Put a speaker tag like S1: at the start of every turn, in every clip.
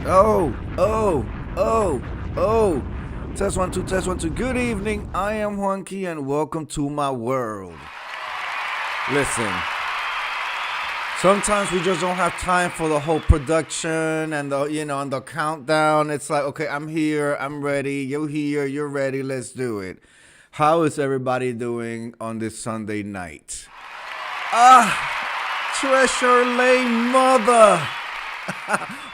S1: Oh, oh, oh, oh. Test one, two, test one, two. Good evening. I am Juanki and welcome to my world. Listen, sometimes we just don't have time for the whole production and and the countdown. It's like, okay, I'm here, I'm ready, you're here, you're ready, let's do it. How is everybody doing on this Sunday night? Treasure Lane mother.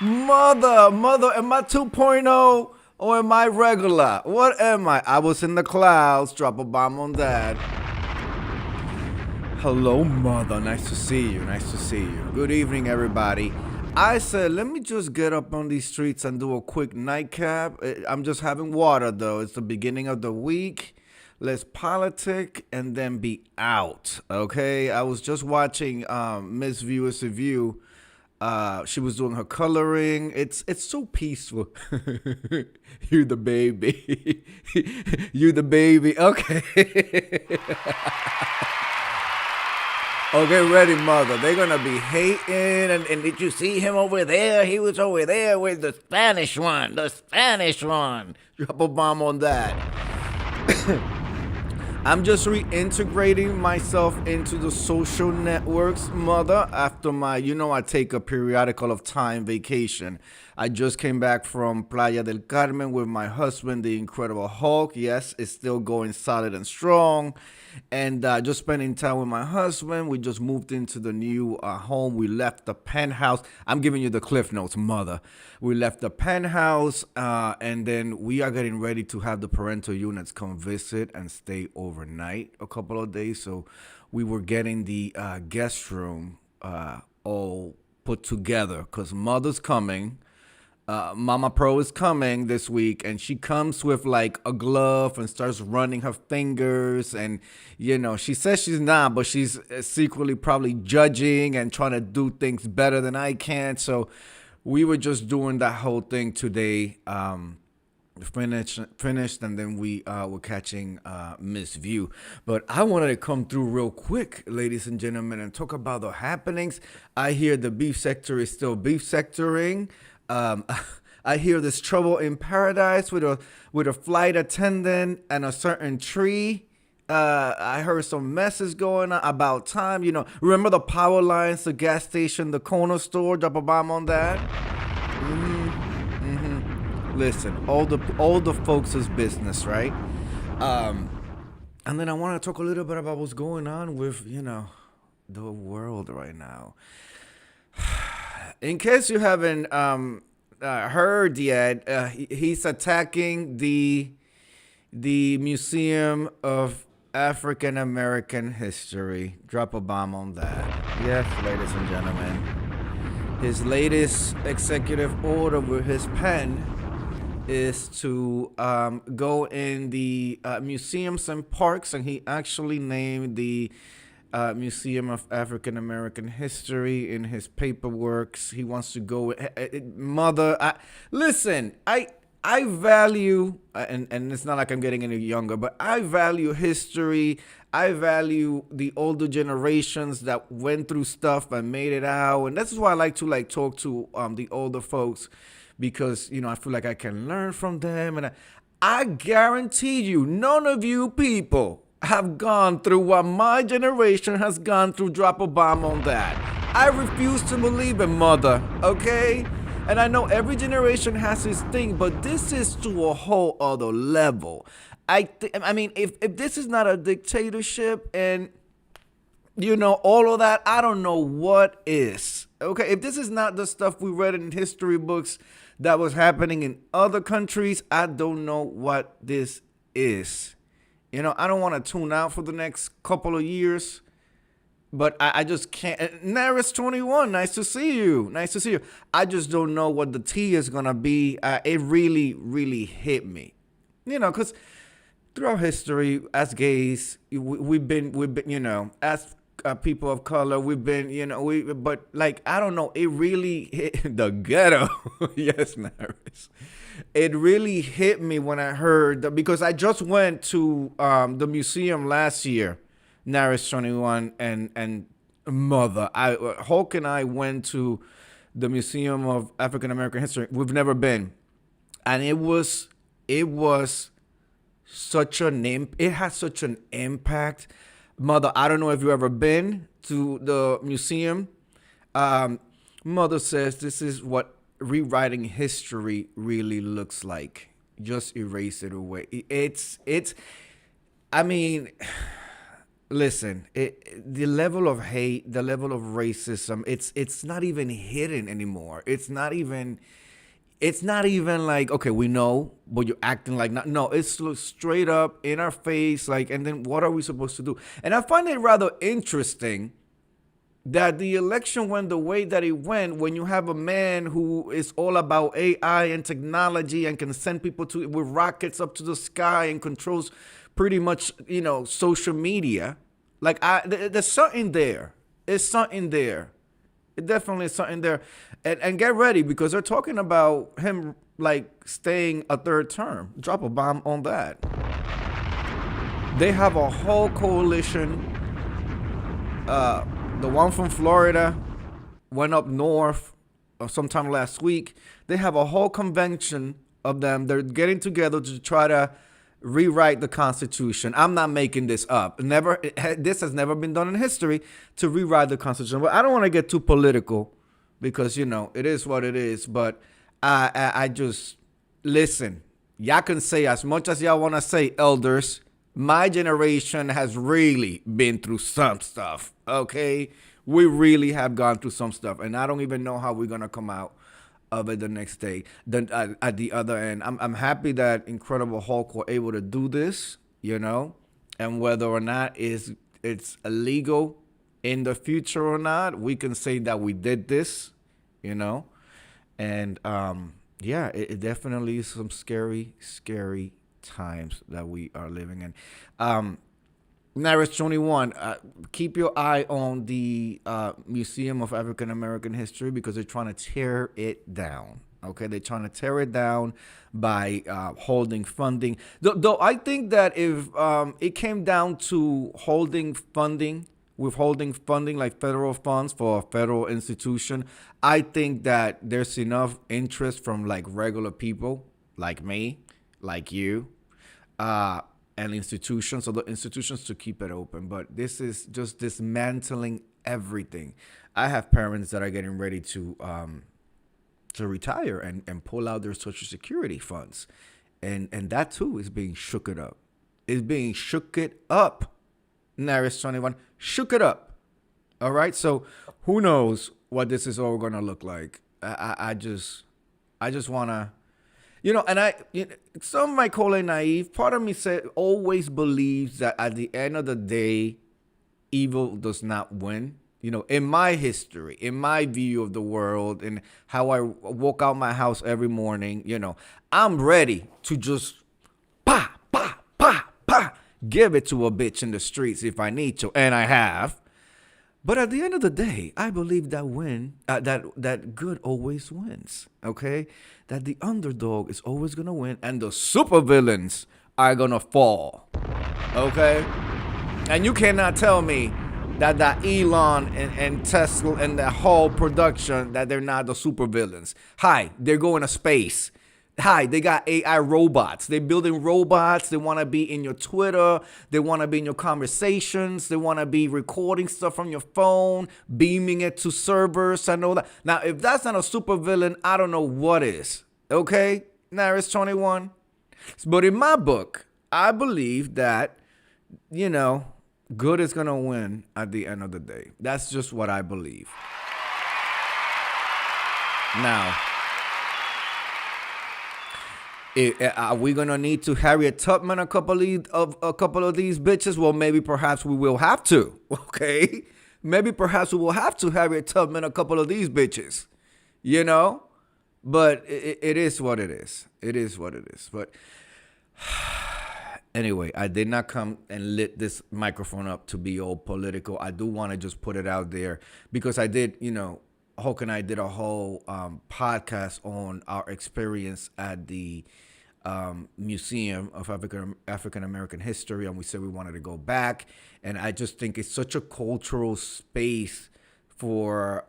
S1: Mother, am I 2.0 or am I regular? What am I? I was in the clouds. Drop a bomb on that. Hello, mother. Nice to see you. Nice to see you. Good evening, everybody. I said, let me just get up on these streets and do a quick NiTe Cap. I'm just having water, though. It's the beginning of the week. Let's politic and then be out, okay? I was just watching Miss Viewer's Review. She was doing her coloring. It's so peaceful. You the baby. You the baby. Okay. Oh, get ready, mother. They're going to be hating. And did you see him over there? He was over there with the Spanish one. The Spanish one. Drop a bomb on that. I'm just reintegrating myself into the social networks, mother, after my, I take a periodical of time vacation. I just came back from Playa del Carmen with my husband, the Incredible Hulk. Yes, it's still going solid and strong. And just spending time with my husband. We just moved into the new home. We left the penthouse. I'm giving you the cliff notes, mother. We left the penthouse, and then we are getting ready to have the parental units come visit and stay overnight a couple of days. So we were getting the guest room all put together because mother's coming. Mama Pro is coming this week, and she comes with like a glove and starts running her fingers. And, she says she's not, but she's secretly probably judging and trying to do things better than I can. So we were just doing that whole thing today. Finished, and then we were catching Miss View. But I wanted to come through real quick, ladies and gentlemen, and talk about the happenings. I hear the beef sector is still beef sectoring. I hear there's trouble in paradise with a flight attendant and a certain tree. I heard some messes going on about time. Remember the power lines, the gas station, the corner store? Drop a bomb on that. Listen, all the folks' business, right? And then I want to talk a little bit about what's going on with the world right now. In case you haven't heard yet, he's attacking the Museum of African American History. Drop a bomb on that. Yes, ladies and gentlemen. His latest executive order with his pen is to go in the museums and parks, and he actually named the Museum of African American History in his paperwork. He wants to go. Mother, listen. I value, and it's not like I'm getting any younger, but I value history. I value the older generations that went through stuff and made it out, and this is why I like to talk to the older folks, because I feel like I can learn from them, and I guarantee you, none of you people have gone through what my generation has gone through. Drop a bomb on that. I refuse to believe it, mother, okay? And I know every generation has its thing, but this is to a whole other level. I mean, if this is not a dictatorship and, all of that, I don't know what is, okay? If this is not the stuff we read in history books that was happening in other countries, I don't know what this is. I don't want to tune out for the next couple of years, but I just can't. Naris 21, nice to see you. Nice to see you. I just don't know what the tea is going to be. It really, really hit me. Because throughout history, as gays, we've been, as people of color, we've been, but I don't know. It really hit the ghetto. Yes, Naris. It really hit me when I heard that, because I just went to the museum last year, Naris 21, and mother, Hulk and I went to the Museum of African American History. We've never been, and it was such it has such an impact. Mother, I don't know if you ever been to the museum. Um, Mother says this is what rewriting history really looks like. Just erase it away. It's. I mean, listen. The level of hate, the level of racism. It's not even hidden anymore. It's not even like, okay, we know, but you're acting like not. No, it's straight up in our face. Like, and then what are we supposed to do? And I find it rather interesting that the election went the way that it went when you have a man who is all about AI and technology and can send people to with rockets up to the sky and controls pretty much, social media. Like, there's something there. It's something there. It definitely is something there. And get ready, because they're talking about him like staying a third term. Drop a bomb on that. They have a whole coalition. The one from Florida went up north sometime last week. They have a whole convention of them. They're getting together to try to rewrite the Constitution. I'm not making this up. This has never been done in history, to rewrite the Constitution. But I don't want to get too political, because it is what it is. But I just listen. Y'all can say as much as y'all want to say, elders. My generation has really been through some stuff. Okay, we really have gone through some stuff, and I don't even know how we're gonna come out of it the next day. Then at the other end, I'm happy that Incredible Hulk were able to do this, and whether or not it's illegal in the future or not, we can say that we did this, and yeah, it definitely is some scary times that we are living in. Naris 21, keep your eye on the Museum of African American History, because they're trying to tear it down. Okay, they're trying to tear it down by holding funding. Though I think that if it came down to withholding funding like federal funds for a federal institution, I think that there's enough interest from like regular people like me, like you, and institutions, so the institutions to keep it open. But this is just dismantling everything. I have parents that are getting ready to retire and pull out their Social Security funds, and that too is being shook it up. It's being shook it up. Naris 21, shook it up. All right, so who knows what this is all gonna look like? I just wanna. Some might call it naive. Part of me always believes that at the end of the day, evil does not win. In my history, in my view of the world, and how I walk out my house every morning, I'm ready to just pa, pa, pa, pa, give it to a bitch in the streets if I need to, and I have. But at the end of the day, I believe that good always wins, okay? That the underdog is always going to win, and the supervillains are going to fall, okay? And you cannot tell me that Elon and Tesla and the whole production, that they're not the supervillains. Hi, they're going to space. Hi, they got AI robots. They're building robots. They want to be in your Twitter. They want to be in your conversations. They want to be recording stuff from your phone, beaming it to servers and all that. Now, if that's not a supervillain, I don't know what is. Okay? Naris 21. But in my book, I believe that, good is going to win at the end of the day. That's just what I believe. Now, are we gonna need to Harriet Tubman a couple of these bitches? Well, maybe perhaps we will have to. Okay, maybe perhaps we will have to Harriet Tubman a couple of these bitches. But it is what it is. It is what it is. But anyway, I did not come and lit this microphone up to be all political. I do want to just put it out there because I did, Hulk and I did a whole podcast on our experience at the Museum of African American History, and we said we wanted to go back. And I just think it's such a cultural space for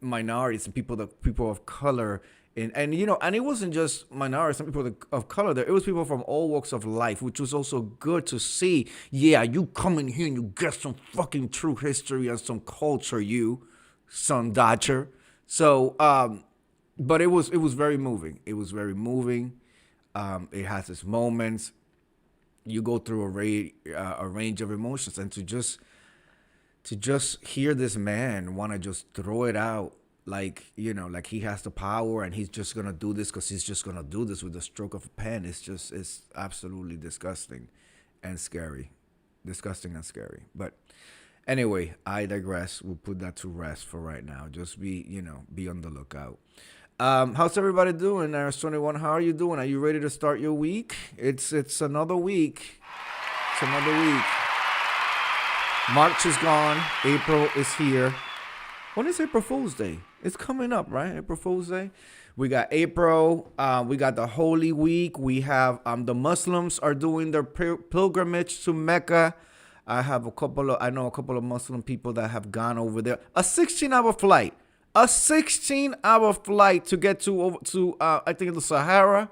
S1: minorities and people of color. And and it wasn't just minorities and people of color there. It was people from all walks of life, which was also good to see. Yeah, you come in here and you get some fucking true history and some culture, you son Dodger. So, but it was very moving. It was very moving. It has its moments. You go through a range of emotions, and to just hear this man want to just throw it out like like he has the power and he's just gonna do this because he's just gonna do this with the stroke of a pen. It's absolutely disgusting and scary. Disgusting and scary. But anyway, I digress. We'll put that to rest for right now. Just be on the lookout. How's everybody doing? Rs21, how are you doing? Are you ready to start your week? It's another week. It's another week. March is gone. April is here. When is April Fool's Day? It's coming up, right? April Fool's Day. We got April. We got the Holy Week. We have the Muslims are doing their pilgrimage to Mecca. I know a couple of Muslim people that have gone over there. A 16-hour flight. A 16-hour flight to get to I think the Sahara.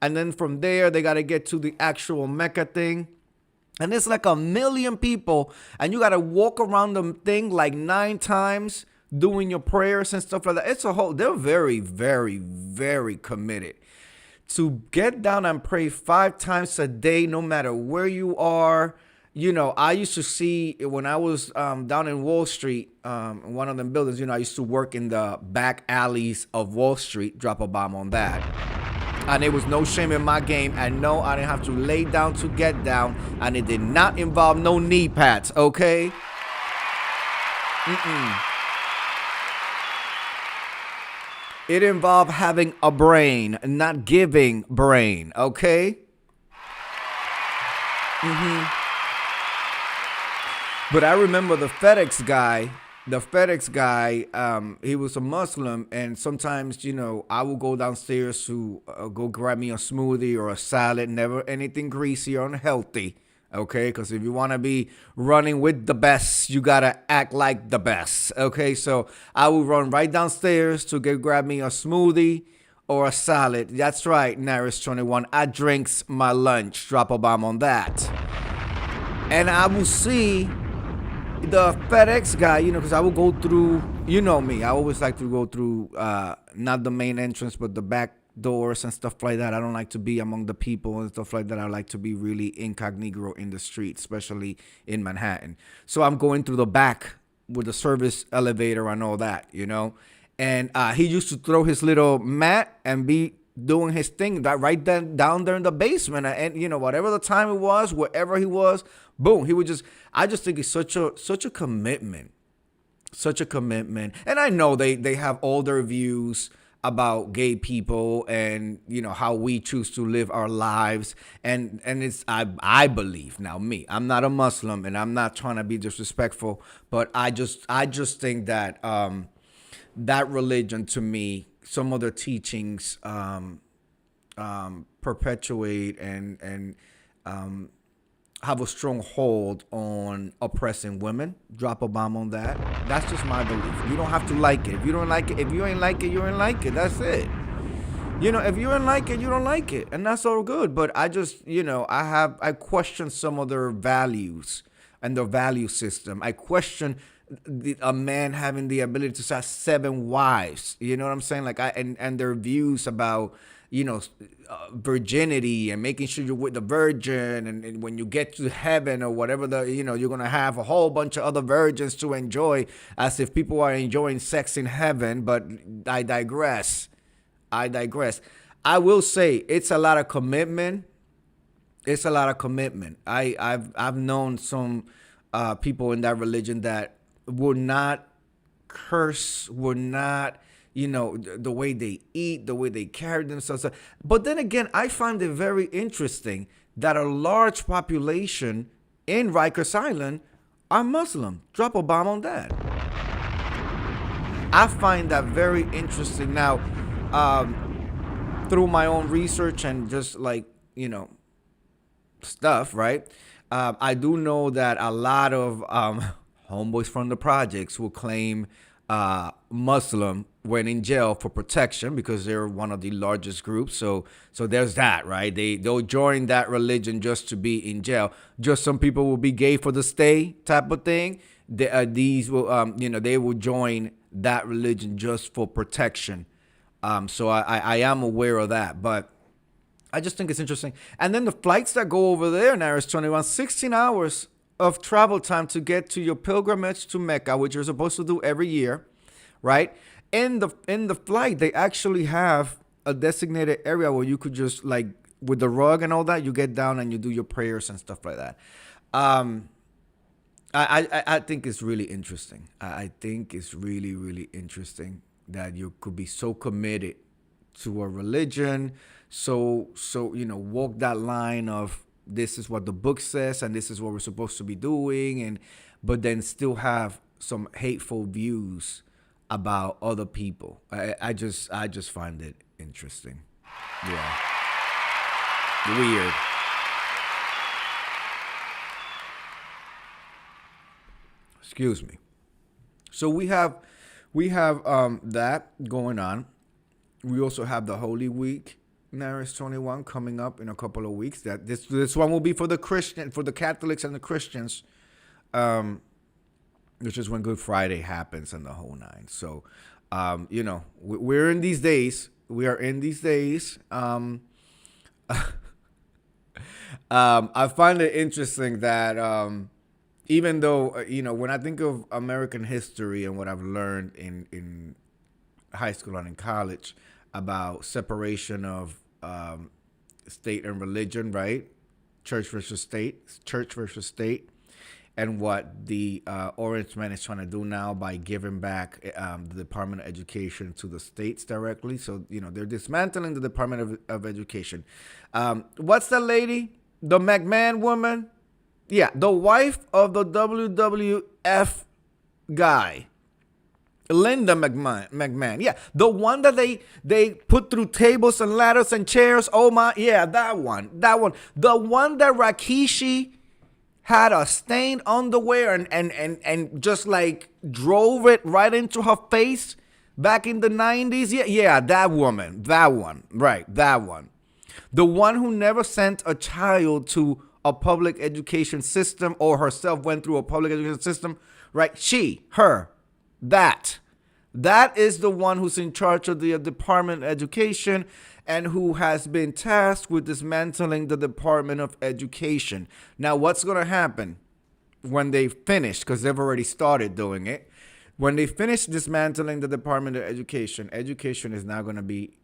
S1: And then from there, they got to get to the actual Mecca thing. And it's like 1 million people. And you got to walk around the thing like 9 times doing your prayers and stuff like that. They're very, very, very committed to get down and pray 5 times a day, no matter where you are. I used to see when I was down in Wall Street, in one of them buildings, I used to work in the back alleys of Wall Street, drop a bomb on that. And there was no shame in my game. And no, I didn't have to lay down to get down. And it did not involve no knee pads, okay? It involved having a brain, not giving brain, okay? But I remember the FedEx guy, he was a Muslim, and sometimes, I would go downstairs to go grab me a smoothie or a salad, never anything greasy or unhealthy, okay? Because if you want to be running with the best, you got to act like the best, okay? So I would run right downstairs to grab me a smoothie or a salad. That's right, Rs21. I drinks my lunch. Drop a bomb on that. And I will see the FedEx guy, because I will go through, me. I always like to go through not the main entrance, but the back doors and stuff like that. I don't like to be among the people and stuff like that. I like to be really incognito in the street, especially in Manhattan. So I'm going through the back with the service elevator and all that, And he used to throw his little mat and be doing his thing right then down there in the basement. And whatever the time it was, wherever he was, boom, he would I just think it's such a commitment. Such a commitment. And I know they have all their views about gay people and, how we choose to live our lives. And it's, I believe, now me, I'm not a Muslim and I'm not trying to be disrespectful, but I just think that, that religion to me, some of their teachings, perpetuate and have a strong hold on oppressing women. Drop a bomb on that. That's just my belief. You don't have to like it. If you don't like it, if you ain't like it, you ain't like it. That's it. If you ain't like it, you don't like it. And that's all good. But I just, I question some of their values and their value system. I question a man having the ability to have 7 wives. You know what I'm saying? Like and their views about, virginity and making sure you're with the virgin. And when you get to heaven or whatever you're going to have a whole bunch of other virgins to enjoy, as if people are enjoying sex in heaven. But I digress. I will say it's a lot of commitment. I've known some people in that religion that would not curse, would not, the way they eat, the way they carry themselves. But then again, I find it very interesting that a large population in Rikers Island are Muslim. Drop a bomb on that. I find that very interesting. Now, through my own research and just like, stuff, right? I do know that a lot of homeboys from the projects will claim Muslim went in jail for protection because they're one of the largest groups. So there's that, right? They'll join that religion just to be in jail. Just some people will be gay for the stay type of thing. These will, they will join that religion just for protection. So I am aware of that, but I just think it's interesting. And then the flights that go over there now is 16 hours of travel time to get to your pilgrimage to Mecca, which you're supposed to do every year, right? In the flight, they actually have a designated area where you could just, like, with the rug and all that, you get down and you do your prayers and stuff like that. I think it's really interesting. I think it's really, really interesting that you could be so committed to a religion, so walk that line of this is what the book says and this is what we're supposed to be doing, but then still have some hateful views about other people. I just find it interesting. Yeah. Weird. Excuse me. So we have that going on. We also have the Holy Week, Naris 21, coming up in a couple of weeks. That this one will be for the Catholics and the Christians, which is when Good Friday happens and the whole nine. So, we're in these days. We are in these days. I find it interesting that even though, when I think of American history and what I've learned in high school and in college about separation of state and religion, right? Church versus state, and what the Orange Man is trying to do now by giving back the Department of Education to the states directly. So, they're dismantling the Department of Education. What's that lady? The McMahon woman? Yeah, the wife of the WWF guy. Linda McMahon. Yeah, the one that they put through tables and ladders and chairs. Oh my, yeah, that one. The one that Rikishi had a stained underwear and just like drove it right into her face back in the 90s. Yeah, that woman. That one. Right, that one. The one who never sent a child to a public education system or herself went through a public education system. Right, that is the one who's in charge of the Department of Education and who has been tasked with dismantling the Department of Education. Now, what's going to happen when they finish, because they've already started doing it, when they finish dismantling the Department of Education, education is now going to be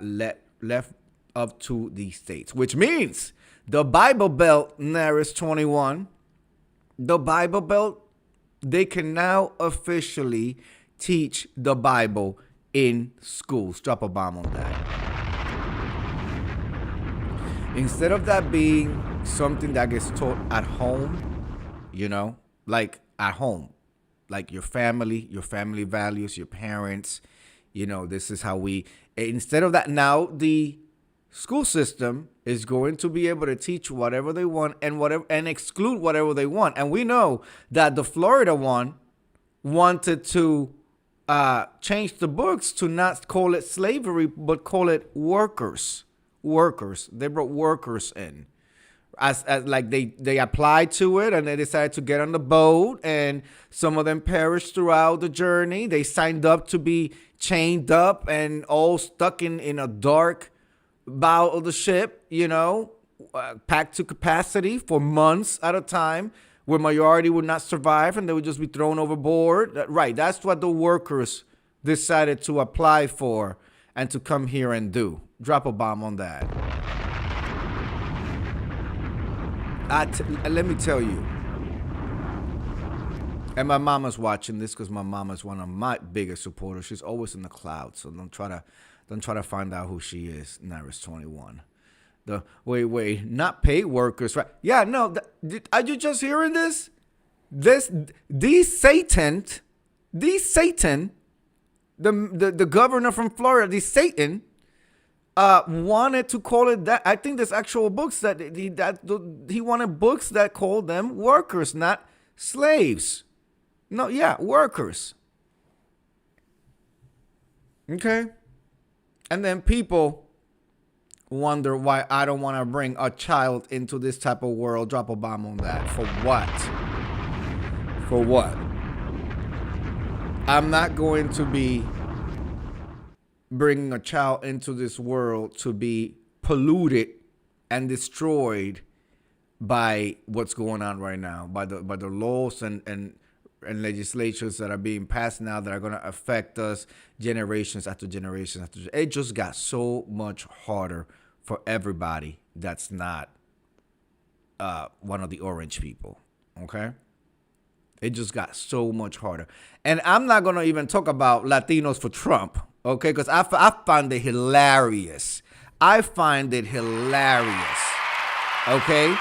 S1: left up to the states, which means the Bible Belt, Naris 21, the Bible Belt, they can now officially teach the Bible in schools. Drop a bomb on that. Instead of that being something that gets taught at home, like at home, like your family values, your parents, this is how instead of that, now the school system is going to be able to teach whatever they want and exclude whatever they want. And we know that the Florida one wanted to change the books to not call it slavery, but call it workers. They brought workers in as like they applied to it and they decided to get on the boat, and some of them perished throughout the journey. They signed up to be chained up and all stuck in a dark bow of the ship, packed to capacity for months at a time, where majority would not survive and they would just be thrown overboard. Right, that's what the workers decided to apply for and to come here and do. Drop a bomb on that. Let me tell you, and my mama's watching this because my mama's one of my biggest supporters. She's always in the clouds, so don't try to find out who she is. Naris 21. Not paid workers, right? Yeah, no. Are you just hearing this? These Satan, the governor from Florida, the Satan, wanted to call it that. I think there's actual books that he wanted books that called them workers, not slaves. No, yeah, workers. Okay. And then people wonder why I don't want to bring a child into this type of world. Drop a bomb on that. For what? For what? I'm not going to be bringing a child into this world to be polluted and destroyed by what's going on right now, by the laws and legislatures that are being passed now that are going to affect us generations after generations after. It just got so much harder for everybody that's not one of the orange people. Okay. It just got so much harder. And I'm not going to even talk about Latinos for Trump, okay? Because I find it hilarious. I find it hilarious, okay?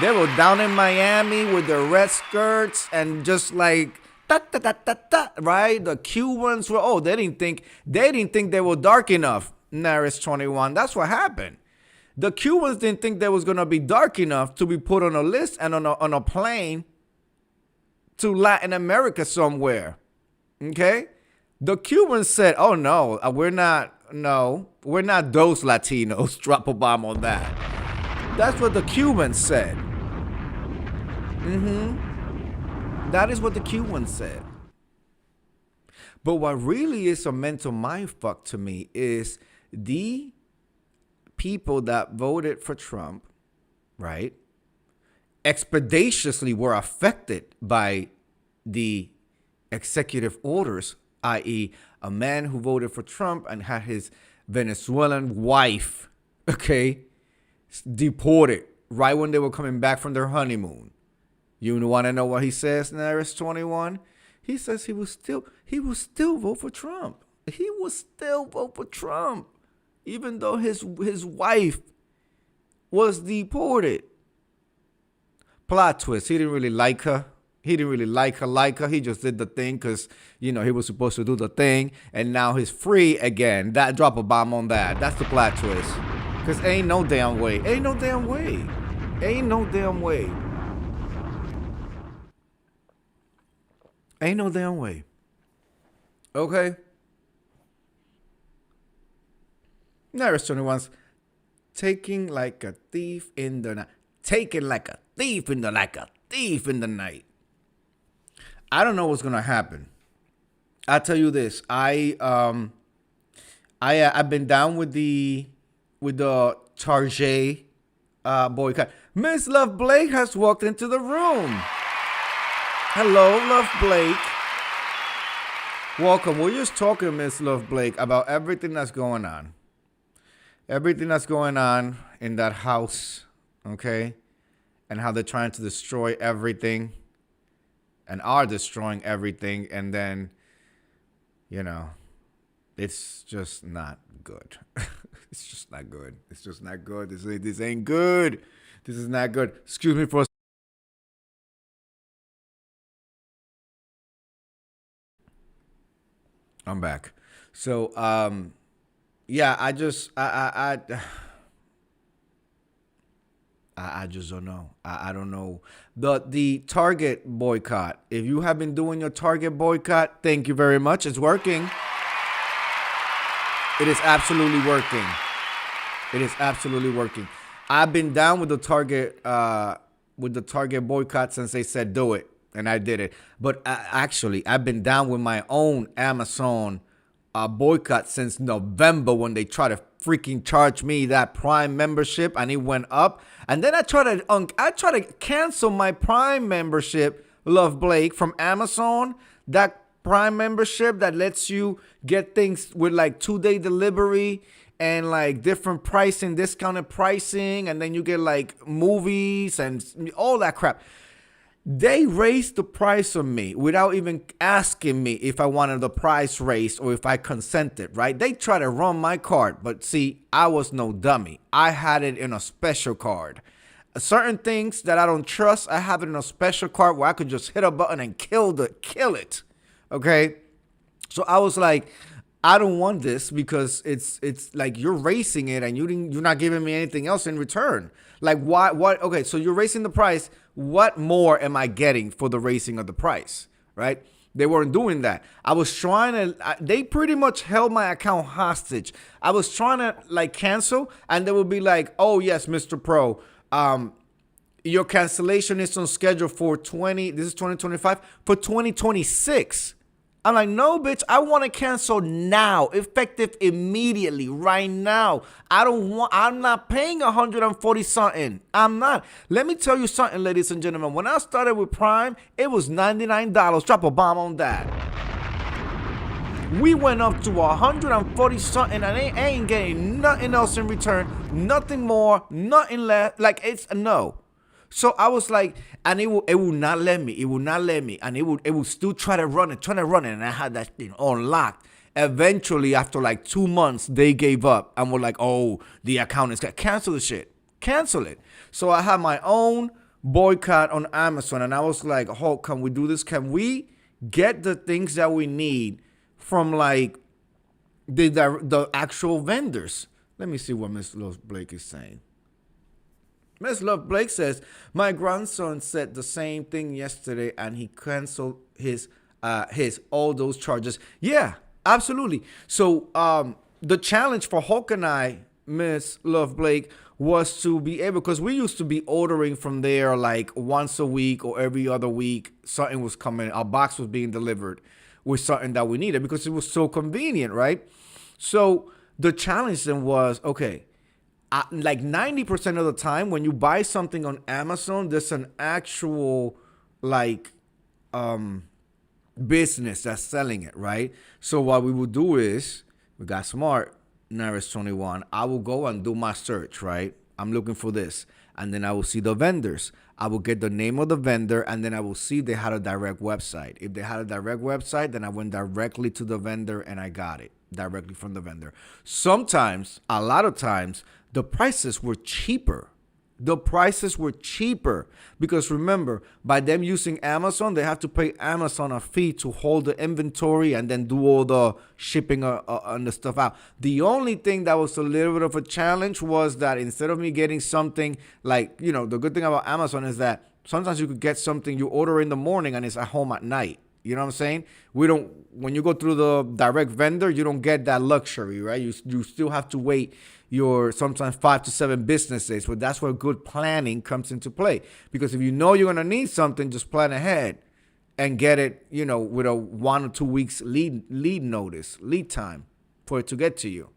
S1: They were down in Miami with their red skirts and just like, right? The Cubans were, they didn't think they were dark enough. NiTe 21. That's what happened. The Cubans didn't think they was going to be dark enough to be put on a list and on a plane to Latin America somewhere. Okay? The Cubans said, oh no, we're not those Latinos. Drop a bomb on that. That's what the Cubans said. That is what the Cubans said. But what really is a mental mindfuck to me is the people that voted for Trump, right, expeditiously were affected by the executive orders, i.e., a man who voted for Trump and had his Venezuelan wife, okay, deported right when they were coming back from their honeymoon. You want to know what he says in NiTe 21? He says he will still vote for Trump. He will still vote for Trump, even though his wife was deported. Plot twist. He didn't really like her. He just did the thing because, he was supposed to do the thing. And now he's free again. That drop a bomb on that. That's the plot twist. Because ain't no damn way. Okay? NiTe 21's taking like a thief in the night. Taking like a thief in the night. I don't know what's gonna happen. I'll tell you this. I've been down with the Target boycott. Miss Love Blake has walked into the room. Hello, Love Blake. Welcome. We're just talking, Miss Love Blake, about everything that's going on. Everything that's going on in that house, okay? And how they're trying to destroy everything and are destroying everything. And then, it's just not good. It's just not good. This ain't good. This is not good. Excuse me for a I'm back. So, yeah, I just don't know. I don't know. The Target boycott. If you have been doing your Target boycott, thank you very much. It's working. It is absolutely working. I've been down with the Target boycott since they said do it, and I did it. But actually, I've been down with my own Amazon boycott since November when they tried to freaking charge me that Prime membership and it went up. And then I tried to cancel my Prime membership, Love Blake, from Amazon. That Prime membership that lets you get things with like 2-day delivery and like different pricing, discounted pricing, and then you get like movies and all that crap. They raised the price on me without even asking me if I wanted the price raised or if I consented, right? They try to run my card, but see, I was no dummy. I had it in a special card. Certain things that I don't trust, I have it in a special card where I could just hit a button and kill it. Okay? So I was like, I don't want this because it's like you're raising it and you're not giving me anything else in return. Like why? What? Okay, so you're raising the price. What more am I getting for the raising of the price, right? They weren't doing that. I was trying to, they pretty much held my account hostage. I was trying to like cancel, and they would be like, oh yes, Mr. Pro, your cancellation is on schedule for this is 2025, for 2026. I'm like, no, bitch, I want to cancel now, effective immediately, right now. I'm not paying 140 something. I'm not. Let me tell you something, ladies and gentlemen. When I started with Prime, it was $99. Drop a bomb on that. We went up to 140 something, and I ain't getting nothing else in return, nothing more, nothing less. Like, it's a no. So I was like, and it will not let me. It will not let me. And it will still try to run it. And I had that thing unlocked. Eventually, after like 2 months, they gave up and were like, oh, the account is got cancel the shit. Cancel it. So I had my own boycott on Amazon. And I was like, oh, can we do this? Can we get the things that we need from like the actual vendors? Let me see what Miss Love Blake is saying. Miss Love Blake says, my grandson said the same thing yesterday and he canceled his all those charges. Yeah, absolutely. So the challenge for Hulk and I, Miss Love Blake, was to be able, because we used to be ordering from there like once a week or every other week. Something was coming, our box was being delivered with something that we needed because it was so convenient, right? So the challenge then was, okay, like 90% of the time when you buy something on Amazon, there's an actual like business that's selling it, right? So what we would do is, we got smart, Naris 21. I will go and do my search, right? I'm looking for this. And then I will see the vendors. I will get the name of the vendor, and then I will see if they had a direct website. If they had a direct website, then I went directly to the vendor and I got it directly from the vendor. Sometimes, a lot of times, the prices were cheaper. The prices were cheaper because remember, by them using Amazon, they have to pay Amazon a fee to hold the inventory and then do all the shipping and the stuff out. The only thing that was a little bit of a challenge was that instead of me getting something like, you know, the good thing about Amazon is that sometimes you could get something you order in the morning and it's at home at night. You know what I'm saying? When you go through the direct vendor, you don't get that luxury, right? You still have to wait your sometimes 5 to 7 business days. But that's where good planning comes into play. Because if you know you're going to need something, just plan ahead and get it, you know, with a 1 or 2 weeks lead time for it to get to you.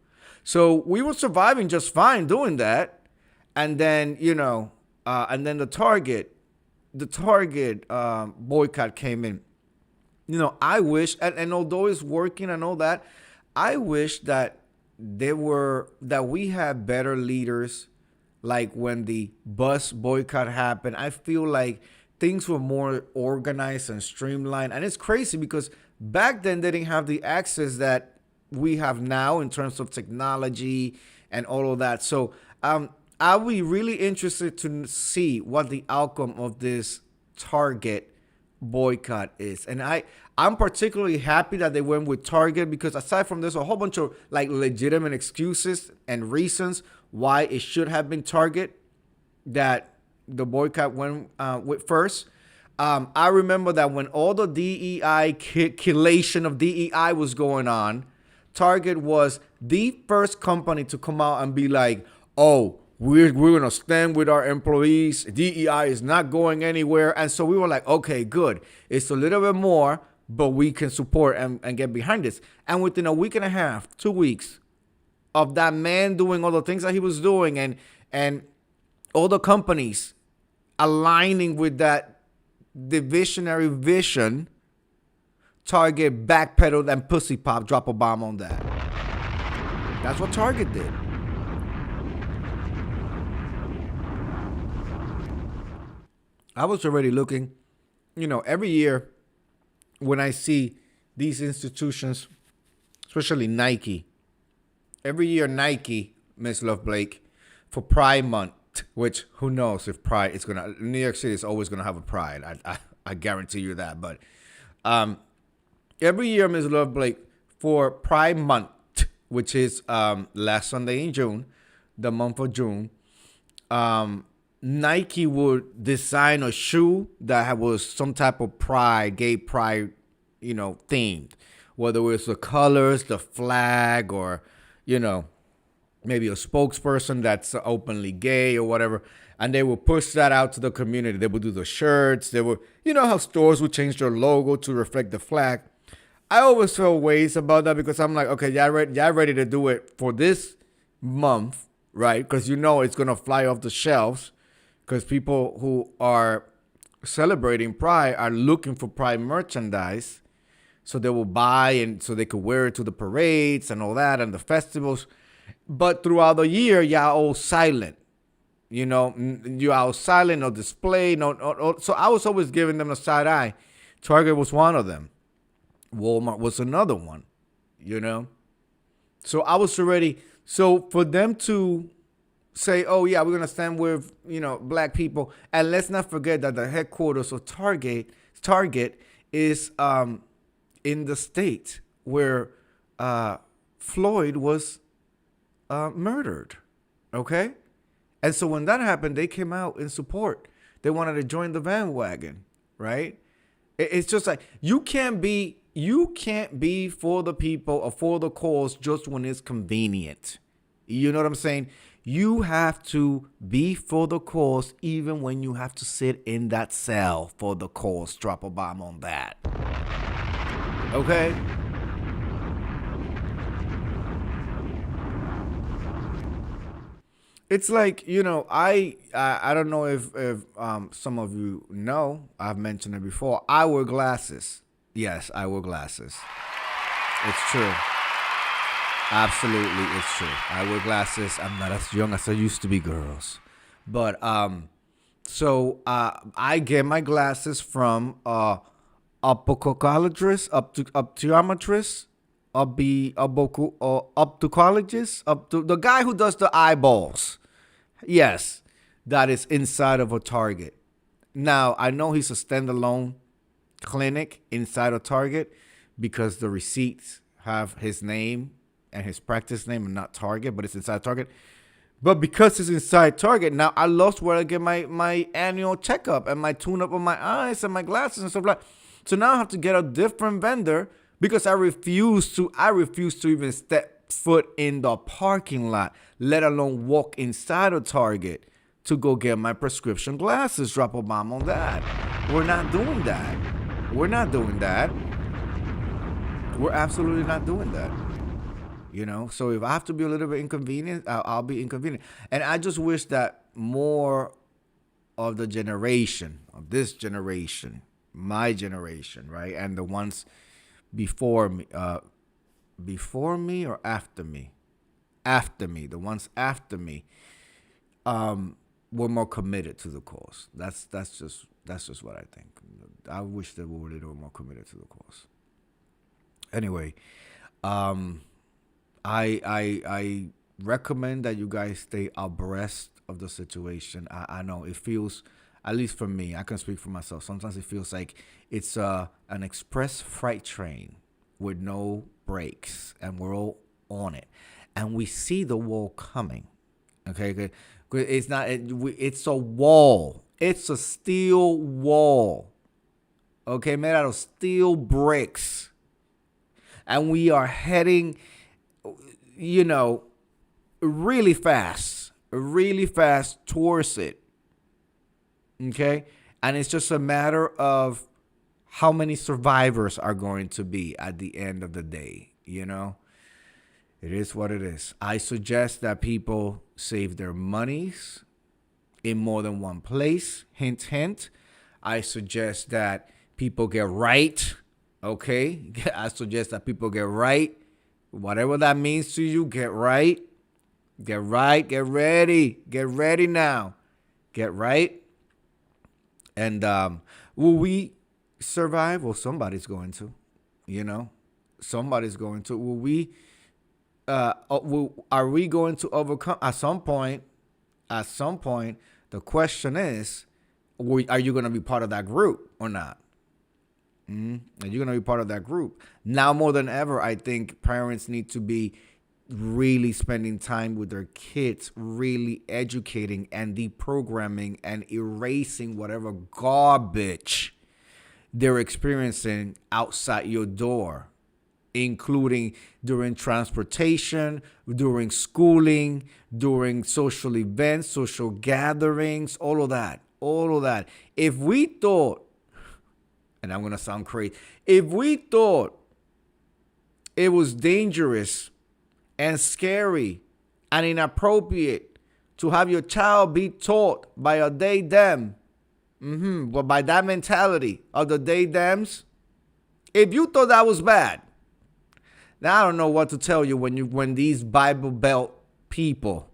S1: So we were surviving just fine doing that. And then, you know, and then the Target boycott came in. You know, I wish, and although it's working and all that, I wish that we had better leaders. Like when the bus boycott happened, I feel like things were more organized and streamlined. And it's crazy because back then they didn't have the access that we have now in terms of technology and all of that. So I'll be really interested to see what the outcome of this Target boycott is. And I'm particularly happy that they went with Target because aside from this, a whole bunch of like legitimate excuses and reasons why it should have been Target that the boycott went with first. I remember that when all the DEI collation of DEI was going on, Target was the first company to come out and be like, oh, we're going to stand with our employees. DEI is not going anywhere. And so we were like, okay, good. It's a little bit more, but we can support and get behind this. And within a week and a half, 2 weeks of that man doing all the things that he was doing and all the companies aligning with that divisionary vision, Target backpedaled and pussy pop, drop a bomb on that. That's what Target did. I was already looking, you know, every year when I see these institutions, especially Nike, every year Nike, Miss Love Blake, for Pride Month, which who knows if Pride is going to, New York City is always going to have a Pride. I guarantee you that. But every year, Miss Love Blake, for Pride Month, which is last Sunday in June, the month of June, Nike would design a shoe that was some type of pride, gay pride themed, whether it's the colors, the flag, or, you know, maybe a spokesperson that's openly gay or whatever. And they will push that out to the community. They would do the shirts. They would, how stores would change their logo to reflect the flag. I always feel ways about that because I'm like, okay, y'all ready to do it for this month, right? Because it's going to fly off the shelves because people who are celebrating Pride are looking for Pride merchandise. So they will buy and so they could wear it to the parades and all that and the festivals. But throughout the year, y'all all silent. You all silent, no display, no. So I was always giving them a side eye. Target was one of them. Walmart was another one, So I was already, so for them to say, oh yeah, we're going to stand with, black people. And let's not forget that the headquarters of Target is in the state where Floyd was murdered. Okay. And so when that happened, they came out in support. They wanted to join the bandwagon, right? It's just like you can't be for the people or for the cause just when it's convenient. You know what I'm saying? You have to be for the cause even when you have to sit in that cell for the cause. Drop a bomb on that. Okay? It's like, I don't know if some of you know, I've mentioned it before. I wear glasses. Yes, I wear glasses. It's true. Absolutely, it's true. I wear glasses. I'm not as young as I used to be, girls. But so I get my glasses from optometrist, optocologist, the guy who does the eyeballs. Yes, that is inside of a Target. Now, I know he's a standalone clinic inside of Target because the receipts have his name and his practice name and not Target, but it's inside Target. But because it's inside Target, now I lost where I get my annual checkup and my tune-up on my eyes and my glasses and stuff like that. So now I have to get a different vendor because I refuse to even step foot in the parking lot, let alone walk inside of Target to go get my prescription glasses. Drop a bomb on that. We're not doing that. We're not doing that. We're absolutely not doing that. So if I have to be a little bit inconvenient, I'll be inconvenient. And I just wish that more of the generation, of this generation, my generation, right, and the ones before me or after me, the ones after me, were more committed to the cause. That's just what I think. I wish they were a little more committed to the cause. Anyway, I recommend that you guys stay abreast of the situation. I know it feels, at least for me, I can speak for myself. Sometimes it feels like it's an express freight train with no brakes, and we're all on it, and we see the wall coming. Okay, it's not. It's a wall. It's a steel wall. Okay, made out of steel bricks, and we are heading, really fast towards it. Okay, and it's just a matter of how many survivors are going to be at the end of the day. It is what it is. I suggest that people save their monies in more than one place. Hint, hint. I suggest that people get right. Okay? I suggest that people get right. Whatever that means to you, get right. Get right. Get ready. Get ready now. Get right. And will we survive? Well, somebody's going to. Somebody's going to. Will we? Are we going to overcome at some point? At some point, the question is, are you going to be part of that group or not? Are you going to be part of that group? Now more than ever, I think parents need to be really spending time with their kids, really educating and deprogramming and erasing whatever garbage they're experiencing outside your door, including during transportation, during schooling, during social events, social gatherings, all of that. All of that. If we thought, and I'm going to sound crazy, if we thought it was dangerous and scary and inappropriate to have your child be taught by a they them, but by that mentality of the they thems, if you thought that was bad, now I don't know what to tell you when these Bible Belt people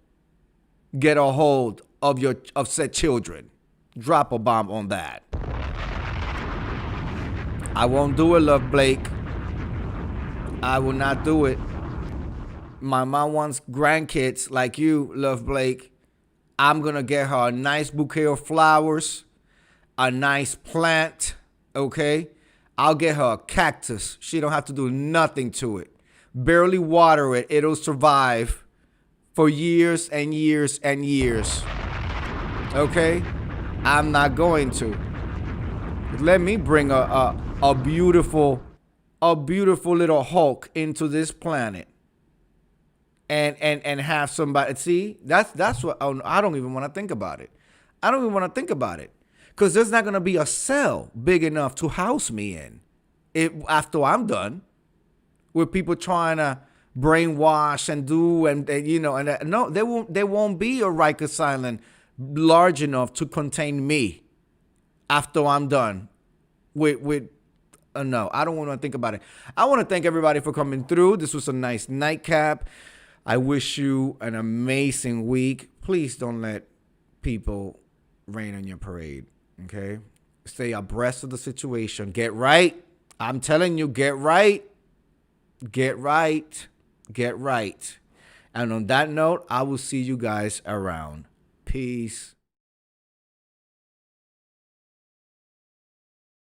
S1: get a hold of said children. Drop a bomb on that. I won't do it, Love Blake. I will not do it. My mom wants grandkids like you, Love Blake. I'm going to get her a nice bouquet of flowers, a nice plant, okay? I'll get her a cactus. She don't have to do nothing to it. Barely water it. It'll survive for years and years and years. Okay? I'm not going to. Let me bring a beautiful little Hulk into this planet. And have somebody. See, that's what I don't even want to think about it. I don't even want to think about it. Because there's not going to be a cell big enough to house me in after I'm done. With people trying to brainwash and do no, there won't be a Rikers Island large enough to contain me after I'm done with no, I don't want to think about it. I want to thank everybody for coming through. This was a nice NiTe Cap. I wish you an amazing week. Please don't let people rain on your parade, okay? Stay abreast of the situation. Get right. I'm telling you, get right. Get right. Get right. And on that note, I will see you guys around. Peace.